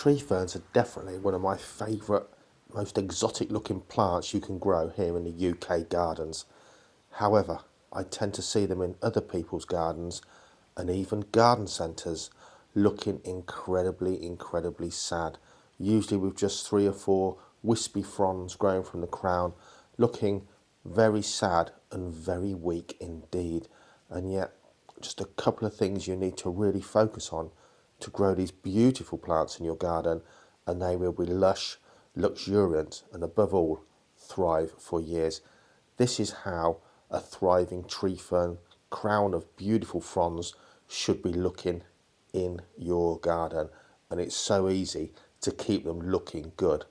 tree ferns are definitely one of my favourite, most exotic looking plants you can grow here in the UK gardens. However, I tend to see them in other people's gardens and even garden centres looking incredibly sad. Usually with just 3 or 4 wispy fronds growing from the crown, looking very sad and very weak indeed. And yet, just a couple of things you need to really focus on to grow these beautiful plants in your garden, and they will be lush, luxuriant, and above all, thrive for years. This is how a thriving tree fern crown of beautiful fronds should be looking in your garden, and it's so easy to keep them looking good.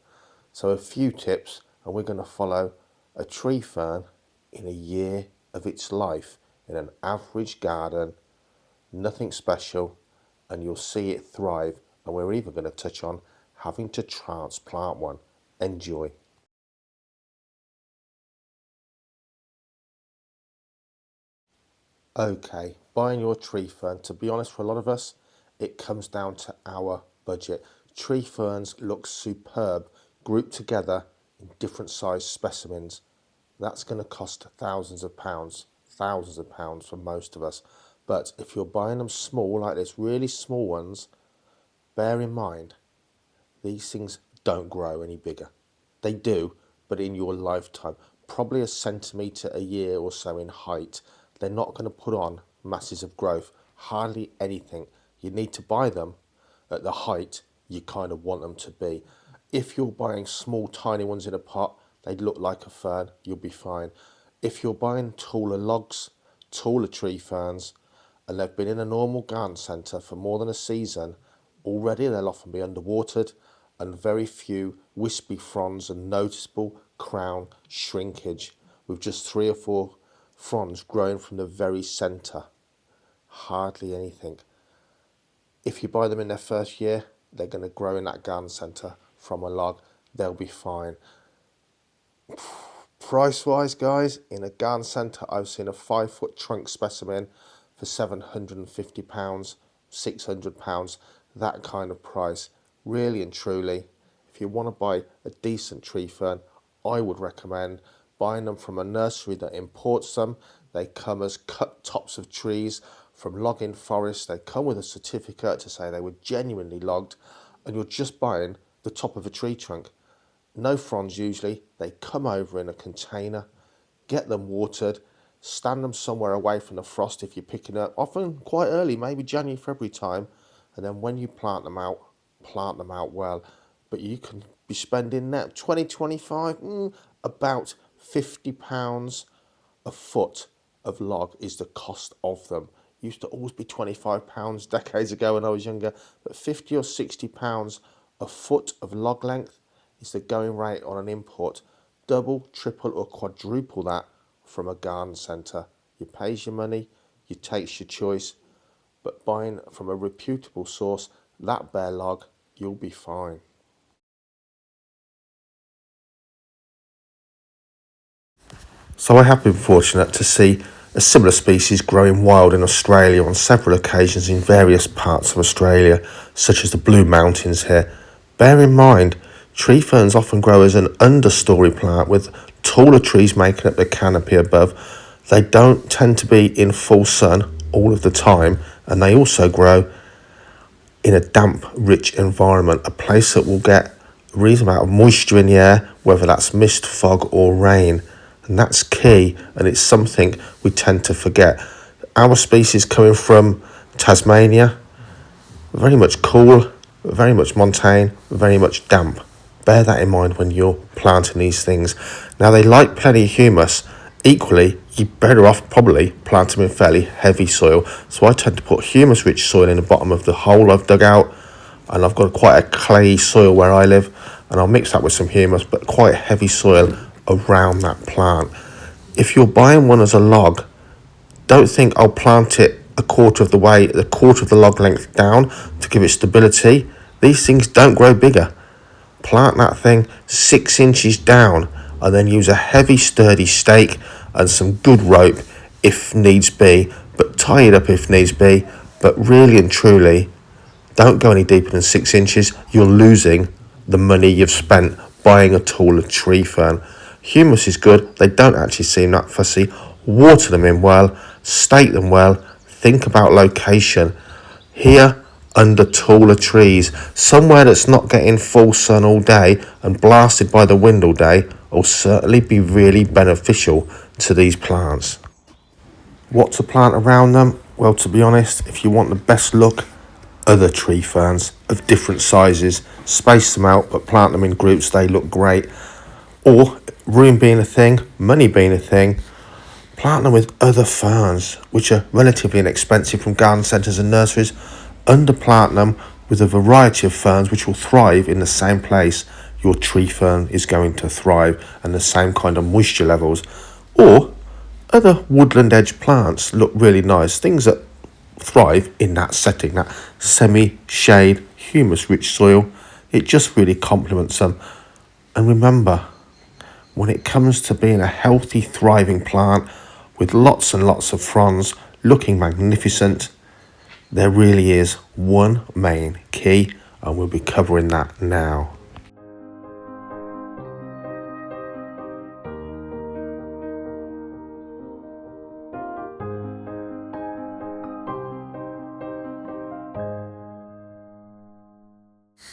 So a few tips, and we're going to follow a tree fern in a year of its life in an average garden, nothing special, and you'll see it thrive. And we're even going to touch on having to transplant one. Enjoy. Okay, buying your tree fern, to be honest, for a lot of us, it comes down to our budget. Tree ferns look superb, grouped together in different size specimens. That's going to cost thousands of pounds for most of us. But if you're buying them small, like this, really small ones, bear in mind, these things don't grow any bigger. They do, but in your lifetime, probably a centimetre a year or so in height. They're not going to put on masses of growth, hardly anything. You need to buy them at the height you kind of want them to be. If you're buying small, tiny ones in a pot, they look like a fern, you'll be fine. If you're buying taller logs, taller tree ferns, and they've been in a normal garden centre for more than a season, already they'll often be underwatered, and very few wispy fronds and noticeable crown shrinkage, with just 3 or 4 fronds growing from the very centre. Hardly anything. If you buy them in their first year, they're going to grow in that garden centre from a log. They'll be fine. Price wise, guys, in a garden centre, I've seen a 5-foot trunk specimen for £750, £600, that kind of price. Really and truly, if you want to buy a decent tree fern, I would recommend buying them from a nursery that imports them. They come as cut tops of trees from logging forests. They come with a certificate to say they were genuinely logged, and you're just buying the top of a tree trunk. No fronds usually. They come over in a container, get them watered, stand them somewhere away from the frost if you're picking up, often quite early, maybe January, February time, and then when you plant them out well. But you can be spending that 25, about £50 a foot of log is the cost of them. Used to always be £25 decades ago when I was younger, but £50 or £60 a foot of log length is the going rate on an import. Double, triple or quadruple that from a garden centre. You pays your money, you takes your choice, but buying from a reputable source, that bare log, you'll be fine. So I have been fortunate to see a similar species growing wild in Australia on several occasions in various parts of Australia, such as the Blue Mountains here. Bear in mind, tree ferns often grow as an understory plant with taller trees making up the canopy above. They don't tend to be in full sun all of the time, and they also grow in a damp, rich environment, a place that will get a reasonable amount of moisture in the air, whether that's mist, fog or rain. And that's key, and it's something we tend to forget. Our species coming from Tasmania, very much cool, very much montane, very much damp. Bear that in mind when you're planting these things. Now, they like plenty of humus. Equally, you're better off probably planting them in fairly heavy soil. So I tend to put humus-rich soil in the bottom of the hole I've dug out, and I've got quite a clayey soil where I live, and I'll mix that with some humus, but quite heavy soil around that plant. If you're buying one as a log, don't think I'll plant it a quarter of the way, the quarter of the log length down to give it stability. These things don't grow bigger. Plant that thing 6 inches down and then use a heavy sturdy stake and some good rope if needs be, but tie it up if needs be. But really and truly, Don't go any deeper than 6 inches. You're losing the money you've spent buying a taller tree fern. Humus is good. They don't actually seem that fussy. Water them in well, stake them well, think about location. Here, under taller trees, somewhere that's not getting full sun all day and blasted by the wind all day, will certainly be really beneficial to these plants. What to plant around them? Well, to be honest, if you want the best look, other tree ferns of different sizes, space them out but plant them in groups, they look great. Or, room being a thing, money being a thing, plant them with other ferns, which are relatively inexpensive from garden centres and nurseries. Underplant them with a variety of ferns which will thrive in the same place your tree fern is going to thrive, and the same kind of moisture levels. Or other woodland edge plants look really nice, things that thrive in that setting, that semi-shade, humus-rich soil. It just really complements them. And remember, when it comes to being a healthy, thriving plant with lots and lots of fronds looking magnificent, there really is one main key, and we'll be covering that now.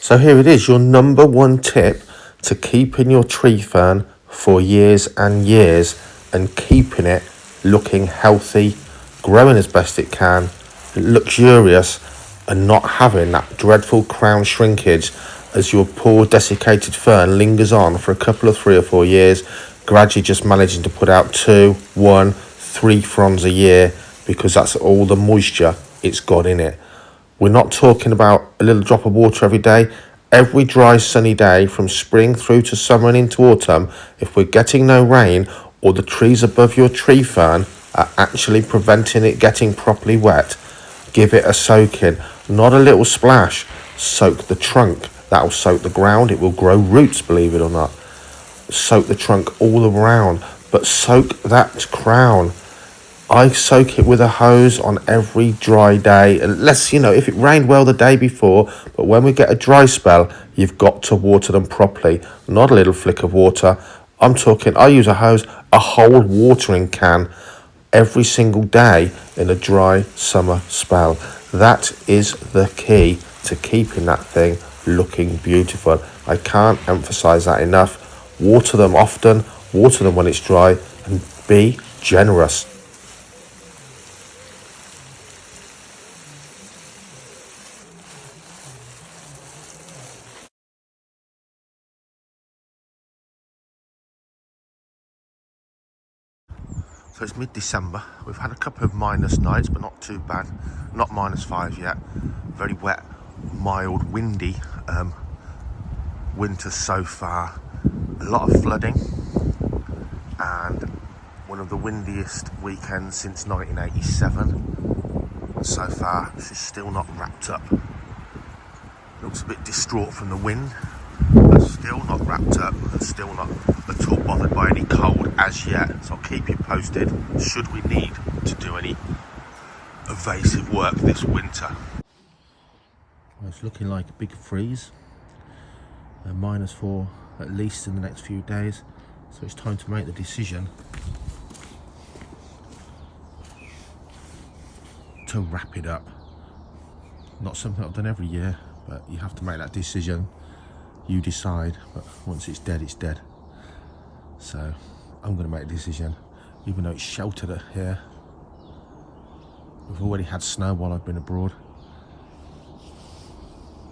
So here it is, your number one tip to keeping your tree fern for years and years and keeping it looking healthy, growing as best it can, luxurious, and not having that dreadful crown shrinkage as your poor desiccated fern lingers on for a couple of 3 or 4 years, gradually just managing to put out 2, 1, 3 fronds a year because that's all the moisture it's got in it. We're not talking about a little drop of water every day. Every dry sunny day from spring through to summer and into autumn, if we're getting no rain or the trees above your tree fern are actually preventing it getting properly wet, give it a soaking. Not a little splash. Soak the trunk. That'll soak the ground. It will grow roots, believe it or not. Soak the trunk all around, but soak that crown. I soak it with a hose on every dry day, unless, if it rained well the day before, but when we get a dry spell, you've got to water them properly, not a little flick of water. I'm talking, I use a hose, a whole watering can, every single day in a dry summer spell. That is the key to keeping that thing looking beautiful. I can't emphasize that enough. Water them often, water them when it's dry, and be generous. So it's mid-December. We've had a couple of minus nights, but not too bad. Not -5 yet. Very wet, mild, windy winter so far. A lot of flooding, and one of the windiest weekends since 1987. So far, this is still not wrapped up. Looks a bit distraught from the wind, but still not wrapped up and still not at all bothered by any cold as yet. So I'll keep you posted should we need to do any evasive work this winter. Well, it's looking like a big freeze. -4 at least in the next few days. So it's time to make the decision to wrap it up. Not something I've done every year, but you have to make that decision. You decide, but once it's dead, it's dead. So I'm going to make a decision, even though it's sheltered here. We've already had snow while I've been abroad.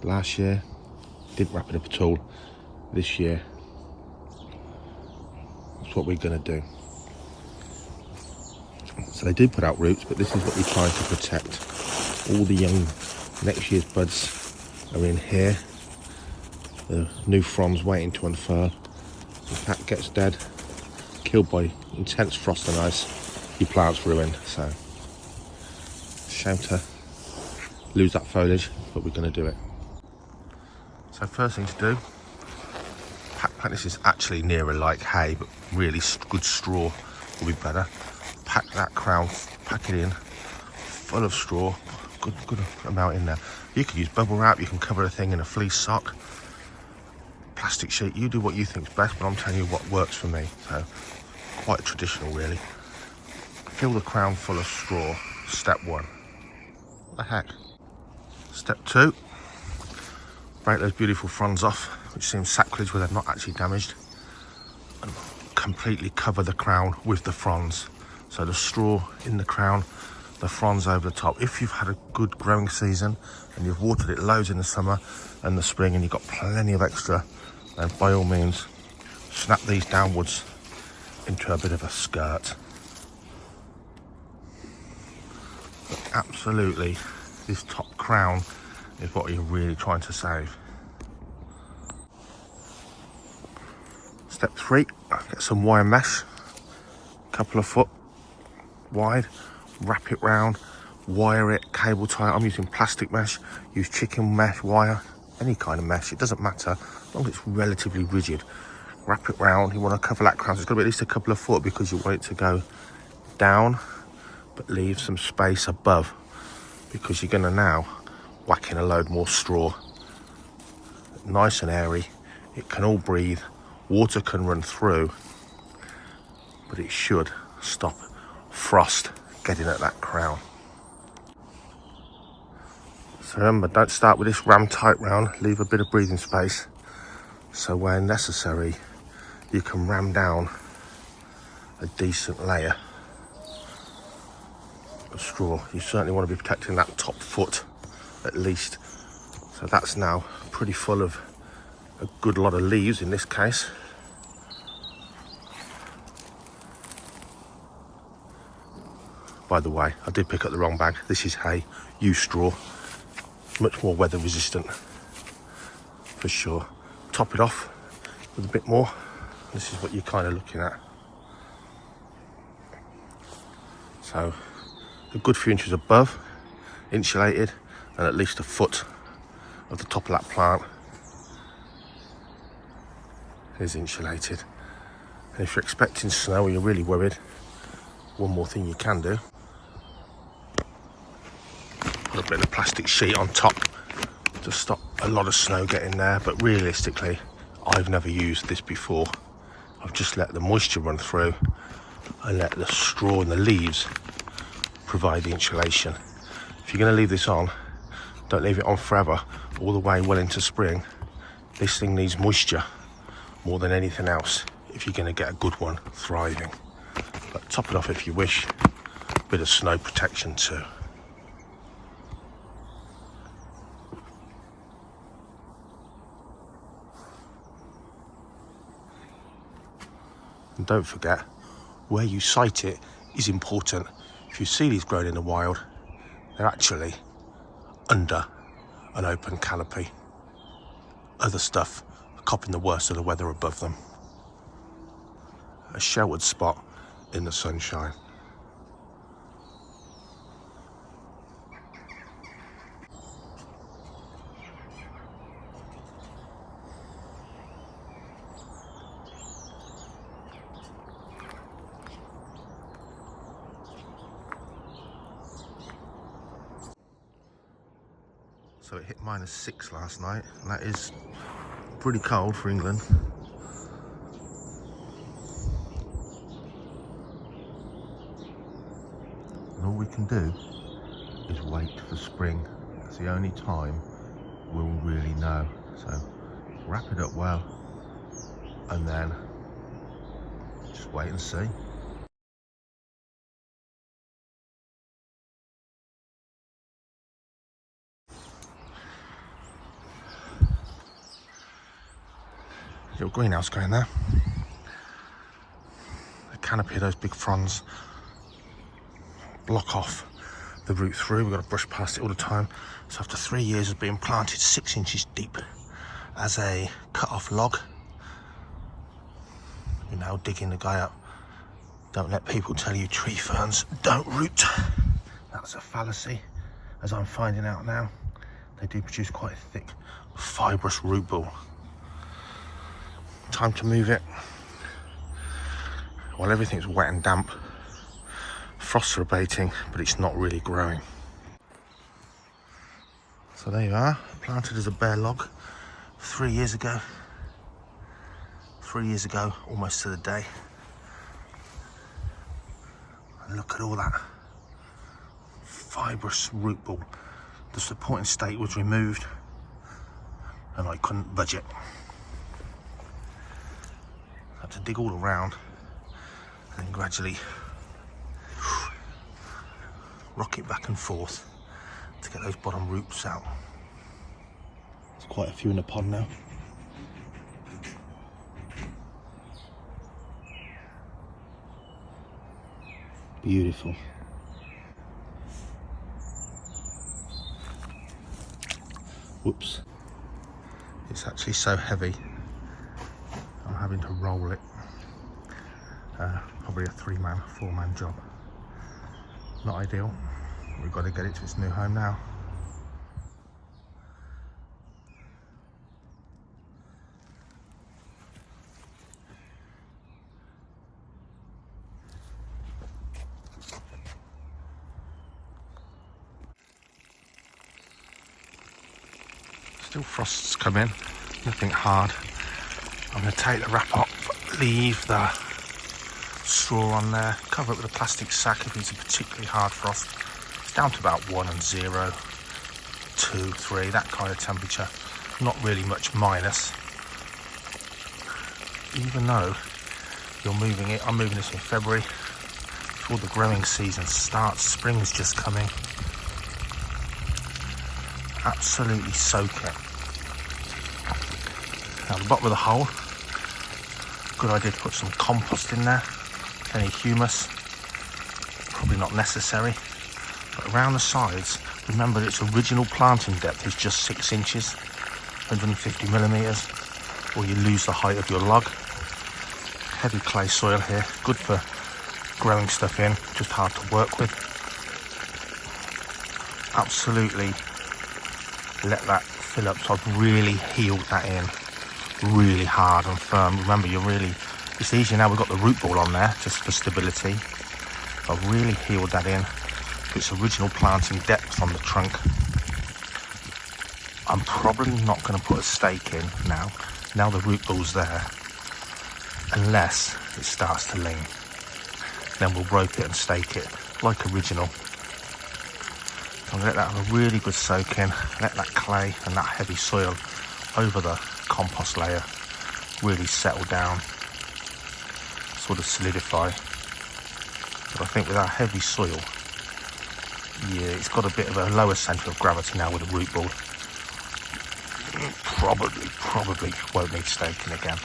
Last year, didn't wrap it up at all. This year, that's what we're going to do. So they do put out roots, but this is what you're trying to protect. All the young next year's buds are in here. The new fronds waiting to unfurl. If that gets dead, killed by intense frost and ice, your plant's ruined. So, shame to lose that foliage, but we're going to do it. So first thing to do, pack this is actually nearer like hay, but really good straw will be better. Pack that crown, pack it in, full of straw, good amount in there. You could use bubble wrap, you can cover a thing in a fleece sock, plastic sheet. You do what you think's best, but I'm telling you what works for me. So quite traditional really. Fill the crown full of straw, step 1. What the heck? Step 2, break those beautiful fronds off, which seems sacrilege where they're not actually damaged, and completely cover the crown with the fronds. So the straw in the crown, the fronds over the top. If you've had a good growing season and you've watered it loads in the summer and the spring and you've got plenty of extra, then by all means snap these downwards into a bit of a skirt. But absolutely, this top crown is what you're really trying to save. Step 3, get some wire mesh, a couple of foot wide, wrap it round, wire it, cable tie it. I'm using plastic mesh, use chicken mesh, wire, any kind of mesh, it doesn't matter, as long as it's relatively rigid. Wrap it round, you want to cover that crown, so it's got to be at least a couple of foot because you want it to go down, but leave some space above, because you're going to now whack in a load more straw. Nice and airy, it can all breathe, water can run through, but it should stop frost getting at that crown. So remember, don't start with this ram tight round, leave a bit of breathing space, so where necessary you can ram down a decent layer of straw. You certainly want to be protecting that top foot at least. So that's now pretty full of a good lot of leaves in this case. By the way, I did pick up the wrong bag. This is hay, use straw. Much more weather resistant, for sure. Top it off with a bit more. This is what you're kind of looking at. So, a good few inches above, insulated, and at least a foot of the top of that plant is insulated. And if you're expecting snow or you're really worried, one more thing you can do. Put a bit of a plastic sheet on top to stop a lot of snow getting there, but realistically I've never used this before. I've just let the moisture run through and let the straw and the leaves provide the insulation. If you're going to leave this on, don't leave it on forever, all the way well into spring. This thing needs moisture more than anything else if you're going to get a good one thriving. But top it off if you wish, a bit of snow protection too. And don't forget, where you site it is important. If you see these grown in the wild, they're actually under an open canopy. Other stuff are copping the worst of the weather above them. A sheltered spot in the sunshine. So it hit -6 last night, and that is pretty cold for England. And all we can do is wait for spring. It's the only time we'll really know. So wrap it up well, and then just wait and see. Little greenhouse going there. The canopy of those big fronds block off the route through. We've got to brush past it all the time. So after 3 years of being planted 6 inches deep as a cut-off log, we're now digging the guy up. Don't let people tell you tree ferns don't root. That's a fallacy, as I'm finding out now. They do produce quite a thick, fibrous root ball. Time to move it. While everything's wet and damp, frosts are abating, but it's not really growing. So there you are, planted as a bare log 3 years ago. 3 years ago, almost to the day. And look at all that fibrous root ball. The supporting stake was removed and I couldn't budge it. I had to dig all around and then gradually rock it back and forth to get those bottom roots out. There's quite a few in the pond now. Beautiful. Whoops. It's actually so heavy, I'm having to roll it. Probably a 3-man, 4-man job. Not ideal. We've got to get it to its new home now. Still frosts come in, nothing hard. I'm going to take the wrap off, leave the straw on there, cover it with a plastic sack if it's a particularly hard frost. It's down to about 1 and 0, 2, 3, that kind of temperature. Not really much minus. Even though you're moving it, I'm moving this in February, before the growing season starts. Spring's just coming. Absolutely soak it. Now the bottom of the hole, good idea to put some compost in there, any humus, probably not necessary, but around the sides, remember its original planting depth is just 6 inches, 150 millimeters, or you lose the height of your log. Heavy clay soil here, good for growing stuff in, just hard to work with. Absolutely let that fill up. So I've really healed that in really hard and firm. Remember, it's easier now we've got the root ball on there just for stability. I've really healed that in to its original planting depth on the trunk. I'm probably not going to put a stake in now the root ball's there, unless it starts to lean. Then we'll rope it and stake it like original. I'm going to let that have a really good soak in, let that clay and that heavy soil over the compost layer really settle down, sort of solidify. But I think with our heavy soil, yeah, it's got a bit of a lower centre of gravity now with the root ball. Probably won't need staking again.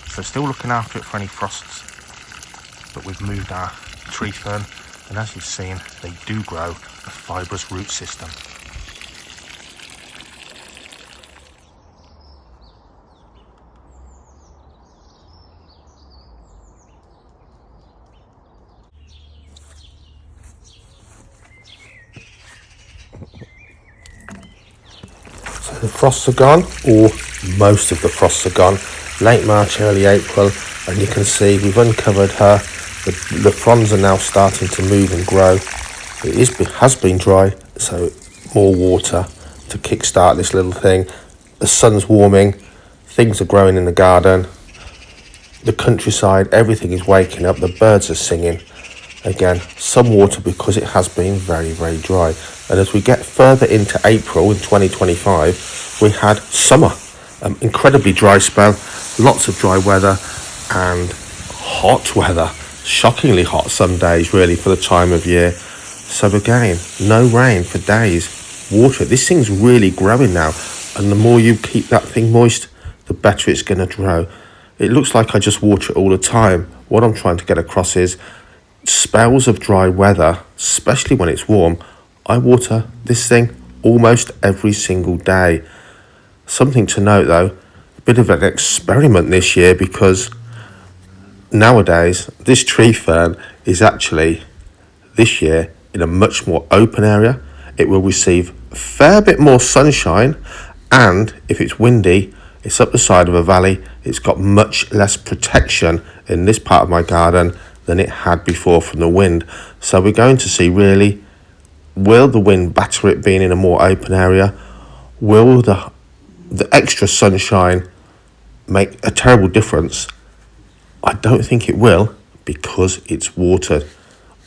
So still looking after it for any frosts, but we've moved our tree fern, and as you've seen, they do grow a fibrous root system. So the frosts are gone, or most of the frosts are gone. Late March, early April, and you can see we've uncovered her. The fronds are now starting to move and grow. It has been dry, so more water to kickstart this little thing. The sun's warming, things are growing in the garden, the countryside, everything is waking up, the birds are singing. Again, some water because it has been very, very dry. And as we get further into April in 2025, we had summer, incredibly dry spell, lots of dry weather and hot weather. Shockingly hot some days, really, for the time of year. So again, no rain for days. Water, this thing's really growing now, and the more you keep that thing moist, the better it's going to grow. It looks like I just water it all the time. What I'm trying to get across is spells of dry weather, especially when it's warm, I water this thing almost every single day. Something to note though, a bit of an experiment this year, because nowadays this tree fern is actually this year in a much more open area. It will receive a fair bit more sunshine, and if it's windy, it's up the side of a valley, it's got much less protection in this part of my garden than it had before from the wind. So we're going to see really Will the wind batter it being in a more open area? Will the extra sunshine make a terrible difference? I don't think it will, because it's watered.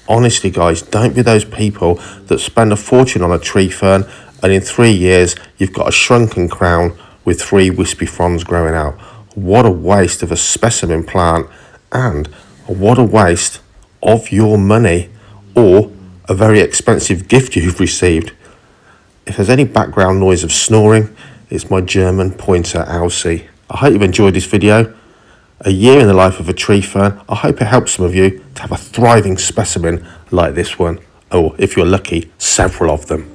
Honestly, guys, don't be those people that spend a fortune on a tree fern and in 3 years you've got a shrunken crown with 3 wispy fronds growing out. What a waste of a specimen plant, and what a waste of your money or a very expensive gift you've received. If there's any background noise of snoring, it's my German pointer Elsie. I hope you've enjoyed this video. A year in the life of a tree fern. I hope it helps some of you to have a thriving specimen like this one, or if you're lucky, several of them.